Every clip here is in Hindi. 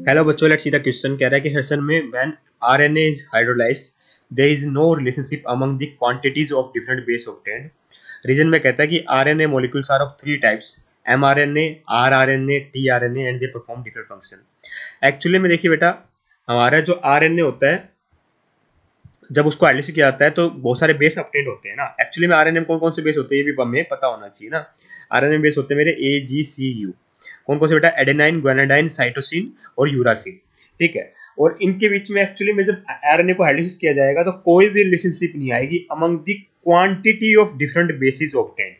हेलो बच्चों, लेट्स सी द क्वेश्चन। कह रहा है कि हसन में when RNA is hydrolysed there is no relationship among the quantities of different base obtained. Reason में कहता है कि RNA molecules are of three types, mRNA, rRNA, tRNA and they perform different function. Actually में देखिए बेटा, हमारा जो आरएनए होता है जब उसको हाइड्रोलाइज किया जाता है तो बहुत सारे बेस ऑब्टेन्ड होते हैं ना। एक्चुअली में आरएनए में कौन कौन से बेस होते हैं ये भी हमें पता होना चाहिए ना। आरएनए बेस होते हैं मेरे AGCU। कौन कौन से बेटा? एडेनाइन, ग्वानिडाइन, साइटोसिन और यूरासिल। ठीक है। और इनके बीच में एक्चुअली में जब आरएनए को हाइड्रोलाइसिस किया जाएगा तो कोई भी रिलेशनशिप नहीं आएगी among the quantity of different basis obtained.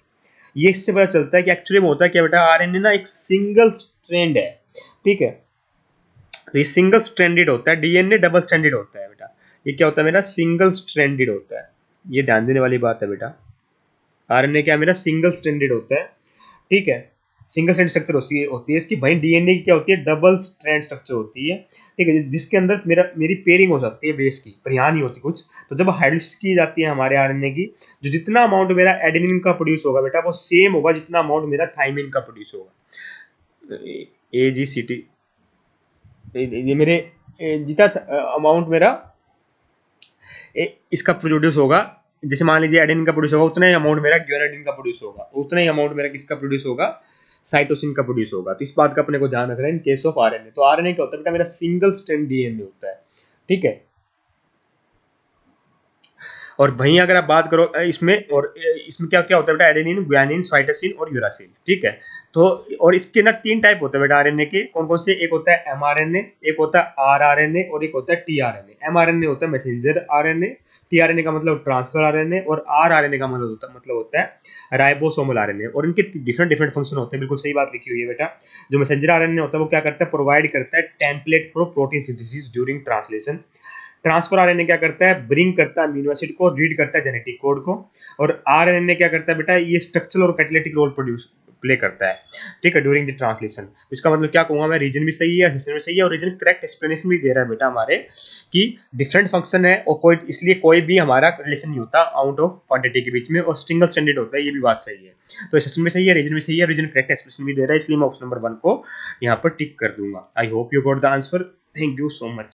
ये इससे पता चलता है कि एक्चुअली में होता है क्या बेटा, आरएनए ना एक सिंगल स्ट्रैंड है। ठीक है। तो ये सिंगल स्ट्रैंडेड होता है, डीएनए डबल स्ट्रैंडेड होता है बेटा। ये क्या होता है मेरा? सिंगल स्ट्रैंडेड होता है। ये ध्यान देने वाली बात है बेटा। आरएनए क्या मेरा? सिंगल स्ट्रैंडेड होता है। ठीक है। सिंगल स्ट्रैंड स्ट्रक्चर होती है इसकी। भाई डीएनए की क्या होती है? डबल स्ट्रैंड स्ट्रक्चर होती है। ठीक है, जिसके अंदर मेरी पेयरिंग हो सकती है बेस की, पर यहाँ नहीं होती कुछ। तो जब हाइड्रोलाइसिस की जाती है हमारे आरएनए की, जो जितना अमाउंट मेरा एडेनिन का प्रोड्यूस होगा बेटा वो सेम होगा जितना अमाउंट मेरा थाइमिन का प्रोड्यूस होगा। AGCT ये मेरे जितना अमाउंट मेरा इसका प्रोड्यूस होगा, जैसे मान लीजिए एडेनिन का प्रोड्यूस होगा उतना ही अमाउंट मेरा ग्वानिडिन का प्रोड्यूस होगा, उतना ही अमाउंट मेरा किसका प्रोड्यूस होगा? साइटोसिन का प्रोड्यूस होगा। तो इस बात का अपने को ध्यान रखना है इन केस ऑफ आरएनए। तो आरएनए क्या होता है बेटा? मेरा सिंगल स्ट्रैंड डीएनए होता है। ठीक है। और वहीं अगर आप बात करो इसमें, और इसमें क्या क्या होता है बेटा? एडेनिन, ग्वानिन, साइटोसिन और यूरासिल। ठीक है। तो और इसके ना तीन टाइप होते हैं बेटा आरएनए के। कौन कौन से? एक होता है एमआरएनए, एक होता है आरआरएनए और एक होता है टीआरएनए। एमआरएनए होता है मैसेंजर आरएनए, टीआरएनए का मतलब ट्रांसफर आरएनए और आरआरएनए का मतलब होता है राइबोसोमल आरएनए। और इनके डिफरेंट डिफरेंट फंक्शन होते हैं। बिल्कुल सही बात लिखी हुई है बेटा। जो मैसेंजर आरएनए होता है वो क्या करता है? प्रोवाइड करता है template for protein synthesis during translation. Transfer RNA क्या करता है? ब्रिंग करता है अमीनो एसिड को, रीड करता है जेनेटिक कोड को। और आरएनए क्या करता है बेटा? ये स्ट्रक्चरल और कैटालिटिक रोल प्ले करता है। ठीक है, ड्यूरिंग द ट्रांसलेशन। इसका मतलब क्या कहूंगा मैं? रीजन भी सही है, सेशन भी सही है, और रीजन करेक्ट एक्सप्लेनेशन भी दे रहा है बेटा हमारे कि डिफरेंट फंक्शन है और कोई इसलिए कोई भी हमारा रिलेशन नहीं होता अमाउंट ऑफ क्वांटिटी के बीच में, और सिंगल स्टैंडर्ड होता है। ये भी बात सही है। तो सेशन भी सही है, रीजन भी सही है, रीजन करेक्ट एक्सप्लेनेशन भी दे रहा है, इसलिए मैं ऑप्शन नंबर 1 को यहाँ पर टिक कर दूंगा। I hope you got the answer. Thank you so much.